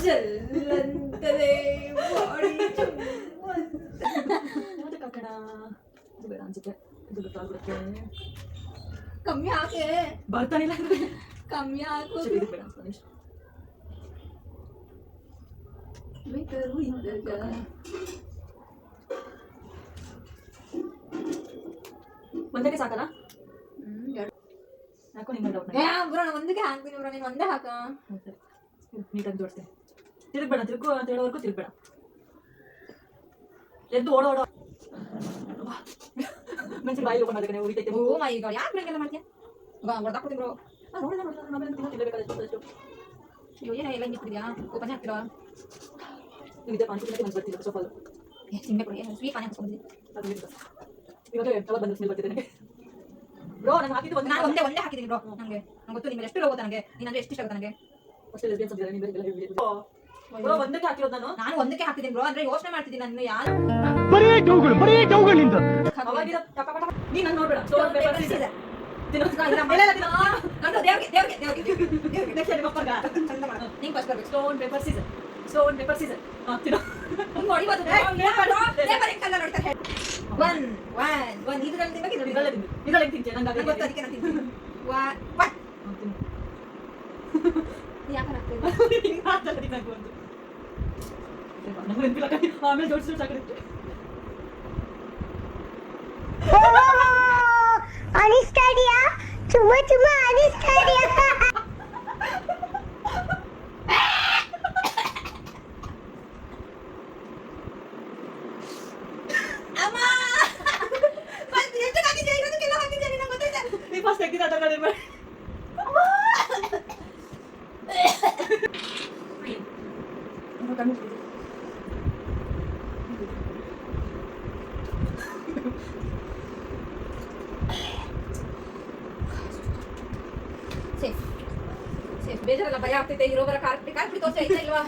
ಜಲ್ಲಂತದೆ body ಮತ್ತೆ ಕಾಕಣ ಇದು ಬೇಡ ಅನ್ಸುತ್ತೆ. ಇದು ಗೊತ್ತಾಗ್ಬಿಡುತ್ತೆ. ಕಮ್ಮಿ ಹಾಕೆ ಬರ್ತಾನಿಲ್ಲ ಕಮ್ಮಿ ಹಾಕು. ಇದು ಬೇಡ ಅನ್ಸುತ್ತೆ. ಒಂದಕ್ಕೆ ಸಾಕಲ್ಲ? ಯಾಕೋ ನಿಮ್ಗೆ ಡೌಟ್ ಬ್ರೋ ನಾನು ಒಂದಕ್ಕೆ ಹಾಕ್ತೀನಿ ಬ್ರೋ, ನೀನು ಒಂದೇ ಹಾಕ. ನೀಟಾಗಿ ಜೋಡಿಸ್ತೀನಿ. ತಿರುಗ್ಬೇಡ, ತಿರುಗು ಅಂತ ಹೇಳೋವರೆಗೂ ತಿರುಗ್ಬೇಡ. ಎದ್ದು ಓಡೋ ಮೆಣಸಿನ ಬಾಯಿ ಓಪನ್ ಮಾಡೋದಕ್ಕೆ ಉಳಿತೈತೆ. ಓ ಮೈ ಗಾಡ್, ಯಾಕೆ ಬ್ರೇಕ್ ಎಲ್ಲ ಮಾಡ್ತೀಯ? ಹೊಡೆದಾಕ್ಬಿಡ್ತೀನಿ ಬ್ರೋ. ನೋಡಿದ ಆಮೇಲೆ ತಿನ್ನಬೇಕಾದಷ್ಟು ಅಯ್ಯೋ ಏನ ಎಲ್ಲ ಹಿಂಗಿಟ್ಟಿದ್ಯಾ? ಓಪನ್ ಹಾಕ್ತೀರಾ? ಇದೆ ಪಾನಿಪುರಿ ಮನಸ್ಸು ಬರ್ತಿಲ್ಲ ಸ್ವಲ್ಪ ಸಿಂಬೆ ಕೊಡಿ, ಸ್ವೀಟ್ ಪಾನಿ ಹಾಕ್ಸ್ಕೊಂಡಿದ್ದೀನಿ. ಇವಾಗ ಯಾವಾಗ ಬಂದು ಸ್ಮೆಲ್ ಬರ್ತಿದೆ ನನಗೆ. ಬ್ರೋ ನಾನು ಹಾಕಿದ್ದು ನಾನು ಒಂದೇ ಹಾಕಿದ್ದೀನಿ ಬ್ರೋ. ನನಗೆ ಗೊತ್ತು ನಿಮಗೆ ಎಷ್ಟು ಹೋಗುತ್ತೆ, ನನಗೆ ನೀನಂದ್ರೆ ಎಷ್ಟು ಇಷ್ಟ ಆಗುತ್ತೆ ನನಗೆ. ಅಷ್ಟೇ ಲೆಸ್ಬಿಯನ್ಸ್ ಅಂತ ನಿಮಗೆ ಬ್ರೋ ಒಂದಕ್ಕೆ ಹಾಕಿರೋದು ನಾನು ಒಂದಕ್ಕೆ ಹಾಕಿದ್ದೀನಿ ಬ್ರೋ. ಅಂದ್ರೆ ಯೋಚನೆ ಮಾಡ್ತಿದ್ದೀನಿ ನಾನು ಯಾರು ಬರೀ ಡೌಗಳಿಂದ ಅವಾಗಿರ ಟಪಟಪ ನೀ ನಾನು ನೋಡ್ಬೇಡ. ಸ್ಟೋನ್ ಪೇಪರ್ ಸೀಸರ್ ನೀನು ಫಸ್ಟ್ ಬರ್ಬೇಕು. Stone paper scissor stone paper scissor ತಿನ್ನೋ ಹೊಡಿಬೋದು. ಒನ್ ಇದರಲ್ಲಿ ತಿನ್ಬೇಕು, ಇದರಲ್ಲಿ ತಿಂತೆ ನಂಗೆ ಗೊತ್ತು, ಅದಕ್ಕೆ ನಾನು ತಿಂತೀನಿ. ಯಾಕೆ ಆಮೇಲೆ ಜೋಡಿಸಿ ಸಾಕತ್ತೆ. ಅನಿಸ್ತಾ ಇದೆಯಾ? ತುಂಬಾ ಅನಿಸ್ತಾ ಇದೆಯಾ? ಫಸ್ಟ್ ತೆಗ್ದಿದ್ದ ಅದರ ಮಾಡಿ ಸೇಫ್ ಬೇಜಾರಲ್ಲ, ಭಯ ಆಗ್ತೈತೆ. ಇರೋ ಬರ ಕಾರ್ಪಿ ತೋರ್ಸ ಐತಾ ಇಲ್ವಾ?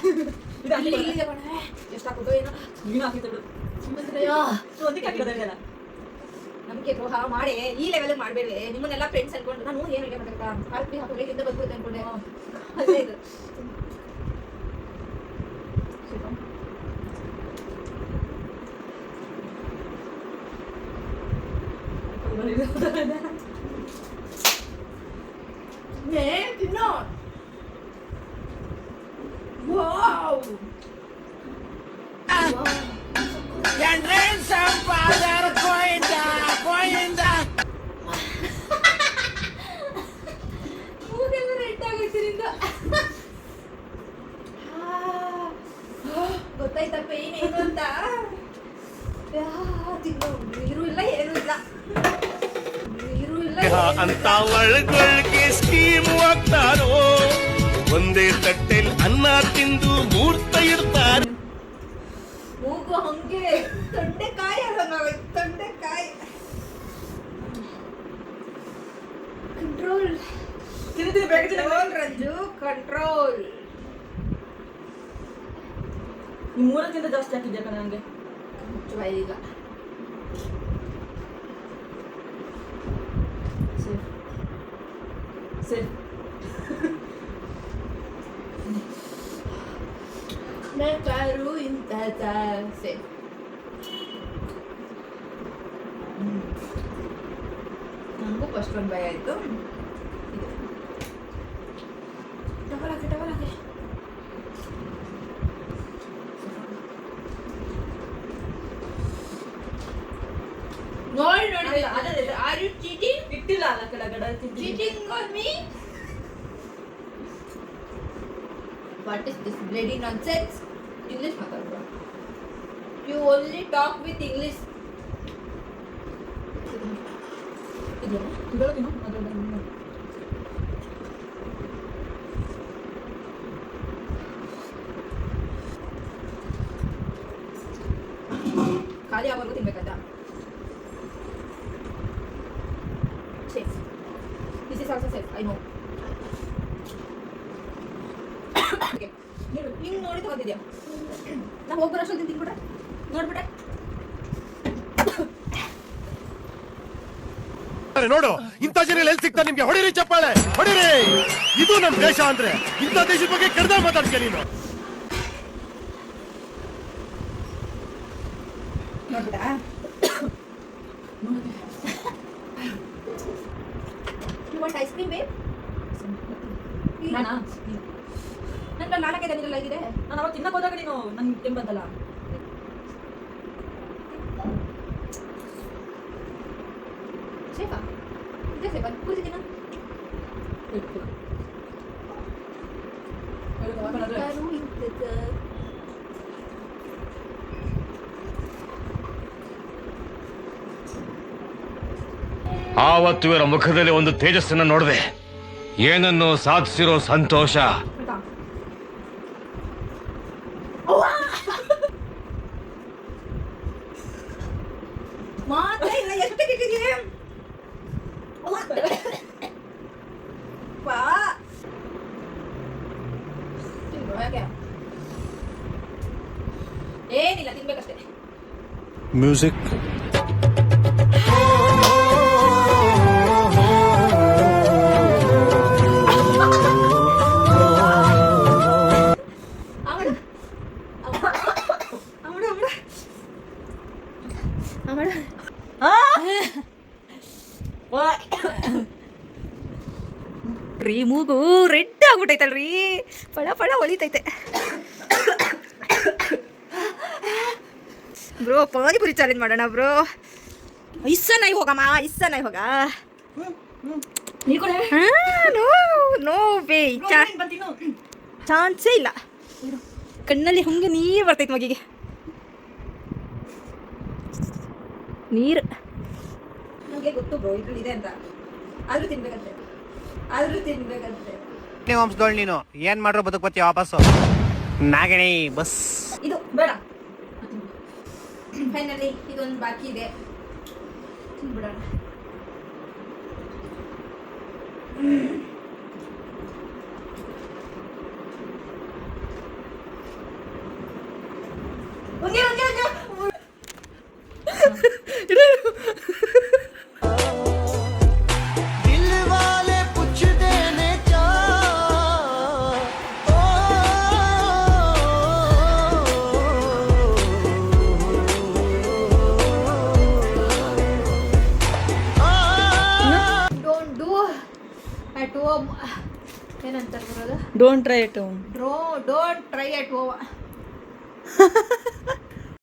ಎಷ್ಟು ಹಾಕೋದು ಏನೋ ನೀನು ಹಾಕಿದ್ದು ಒಂದಕ್ಕೆ ಹಾಕಿರೋದಲ್ಲ. ನಮಗೆ ದ್ರೋಹ ಮಾಡಿ ಈ ಲೆವೆಲ್ ಮಾಡಬೇಡಿ. ನಿಮ್ಮನ್ನೆಲ್ಲ ಫ್ರೆಂಡ್ಸ್ ಅನ್ಕೊಂಡು ನಾನು ಏನು ಹೇಳಿ ಮಾಡ್ಬೇಕಾ ಕಾರ್ಪಿ ಹಾಕೋದ್ರೆ ಹಿಂದೆ ಬಂದ್ಬಿಡುತ್ತೆ ಅನ್ಕೊಂಡೆ. ಅದೇ ಇದು ತಿನ್ನೋ. ವಾವ್ ಮೂಗೆಲ್ಲ ರೆಡ್ ಆಗೈತಿರಿಂದ ಗೊತ್ತಾಯ್ತಾ ಪೇನ್ ಏನು ಅಂತ. ತಿನ್ನೋ, ನೀರು ಇಲ್ಲ ಏನು ಇಲ್ಲ, ನೀರು ಇಲ್ಲ ಅಂತ ಒಳಗೊಳಗೆ ಸ್ಕೀಮ್ ಆಗ್ತಾರೋ. ಒಂದೇ ತಟ್ಟೆಲ್ ಅನ್ನ ತಿಂದು ಮೂರ್ತ ಇರ್ತಾರೆ. ಮೂಗು ಹಂಗೆ ತೊಂಡೆಕಾಯಿ ಆದಂಗಾಗೋಯ್ತು. ತೊಂಡೆಕಾಯಿ ಕಂಟ್ರೋಲ್ ಕಂಟ್ರೋಲ್ ರಂಜು ಕಂಟ್ರೋಲ್. ನೀವು ಮೂರಕ್ಕಿಂತ ಜಾಸ್ತಿ ಹಾಕಿದ್ಯಾ ಕಣ ನನಗೆ. ಈಗ ಸೇಫ್ ಸೇಫ್ ಬೇಕಾರು ಇಂಥ ಸೇಫ್. ನನಗೂ ಫಸ್ಟ್ ಒಂದು ಭಯ ಆಯಿತು. ಡಬಲ್ ಹಾಕಿ ನೋಡಿ ಆರ್ ಯು ಚೀಟಿಂಗ್? ಇಟ್ಟಿಲ್ಲ ಅಲ್ಲ ಕೆಳಗಡೆ cheating on me? What is this bloody nonsense? English ಮಾತಾಡ್ಬ. You only talk with English. ಖಾಲಿ ಆಗೋರ್ಗು ತಿನ್ಬೇಕಾಯ್ತಾ? Safe. This is also safe, I know. ಹಿಂಗೆ ನೋಡಿ ತಗೋತಿದ್ಯಾ? ನಾವು ಹೋಗ್ಬರೋಷ್ಟೊಂದು ತಿನ್ಬಿಟ್ರೆ ನೋಡ್ಬಿಟ್ರೆ ನೋಡು, ಇಂಥ ಜನ ಎಲ್ಲಿ ಸಿಗ್ತಾರೆ ನಿಮ್ಗೆ? ಹೊಡಿರಿ ಚಪ್ಪಾಳೆ, ಹೊಡಿರಿ. ಇದು ನಮ್ ದೇಶ ಅಂದ್ರೆ ಇಂಥ ದೇಶದ ಬಗ್ಗೆ ಕೆಡ್ದ ಮಾತಾಡ್ತೀಯ ನೀನು. ನೋಡ್ಬಿಟ್ಟಾ You want ice cream, babe? ನಾನಾ ನನ್ನ ನಾಲ್ಕೇ ತಂದಿರಲ್ಲ ಇಗಿದೆ. ನಾನು ಅವಾಗ ತಿನ್ನಕ್ ಹೋದಾಗ ನೀನು ನಂಗೆ ಕೆಮ್ಮು ಬಂತಲ್ಲ. ಸೇಫಾ? ಇದೆ ಸೇಫಾ? ಕೂತಿದ್ದೀನ? ಯಾರು ಇಂಥದ್ದು? ಆವತ್ತು ಇವರ ಮುಖದಲ್ಲಿ ಒಂದು ತೇಜಸ್ಸನ್ನ ನೋಡಿದೆ. ಏನನ್ನು ಸಾಧಿಸಿರೋ ಸಂತೋಷ. ಆಯ್ತಾ? ಮಾತ್ರ ಇಲ್ಲ ಎಷ್ಟು ಇಟ್ಟಿದ್ದೀರಿ? ವಾ ತಿನ್ನುವ ಯಾಕೆ? ಏನಿಲ್ಲ ತಿನ್ಬೇಕಷ್ಟೇ. ಮ್ಯೂಸಿಕ್. ರೀ ಮೂಗು ರೆಡ್ ಆಗ್ಬಿಟ್ಟೈತಲ್ರಿ, ಪಳ ಪಳ ಹೊಳಿತೈತೆ. ಬ್ರೋ ಪಾನಿಪುರಿ ಚಾಲೆಂಜ್ ಮಾಡೋಣ ಬ್ರೋ. ಇಸ್ಸನಾಯಿ ಹೋಗಮ್ಮ, ಇಸ್ಸನಾಯಿ ಹೋಗ. ನೋ ನೋ ವೇ, ಚಾನ್ಸೇ ಇಲ್ಲ. ಕಣ್ಣಲ್ಲಿ ಹಂಗೆ ನೀರು ಬರ್ತೈತೆ ಮಗಿಗೆ, ನೀರು. ನನಗೆ ಗೊತ್ತು ಬ್ರೋ ಇದ್ರಲ್ಲಿ ಇದೆ ಅಂತ, ಆದ್ರೂ ತಿನ್ಬೇಕಂತೆ, ಆದ್ರೂ ತಿನ್ಬೇಕಂತೆ. ವಂಶದೋಳ್ ನೀನು ಏನ್ ಮಾಡ್ರು ಬದುಕ್ಬತ್ತೀಯ ವಾಪಸ್ಸು ನಾಗಣಿ ಬಸ್. ಇದು ಬೇಡ. ಫೈನಲಿ ಇದೊಂದು ಬಾಕಿ ಇದೆ, ತಿನ್ಬಿಡೋಣ. At home ಏನಂತಾರೆ ಬರೋದು? Don't try it home. Don't try at home.